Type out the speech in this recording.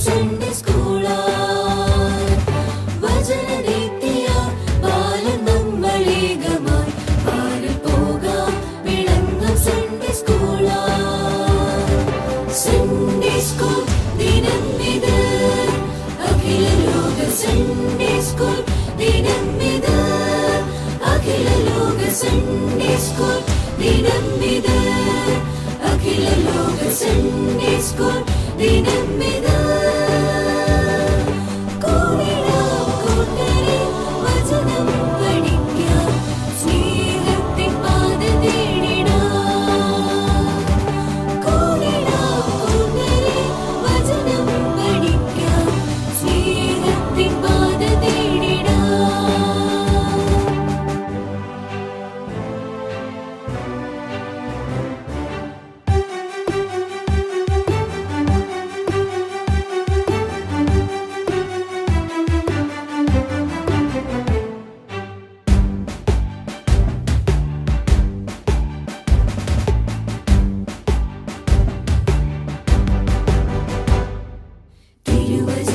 Sunday സ്കൂളായി വചനദീപ്തിയ ബാലൻ നമ്മളേകമായി പാരിൽ പോകാം വിളങ്ങും സൺഡേ സ്കൂളായി സൺഡേ സ്കൂൾ ദിനം ഇത് അഖില ലോക സൺഡേ സ്കൂൾ ദിനം ഇത് അഖില ലോക സൺഡേ സ്കൂൾ ദിനം ഇത് അഖില ലോക സൺഡേ സ്കൂൾ ദിനം ഇത് കൂടിടാം കൂട്ടരെ വചനം പഠിക്കാം സ്നേഹത്തിൻ പാത തേടിടാം കൂടിടാം കൂട്ടരെ വചനം പഠിക്കാം സ്നേഹത്തിൻ പാത തേടിടാം തിരുവചനം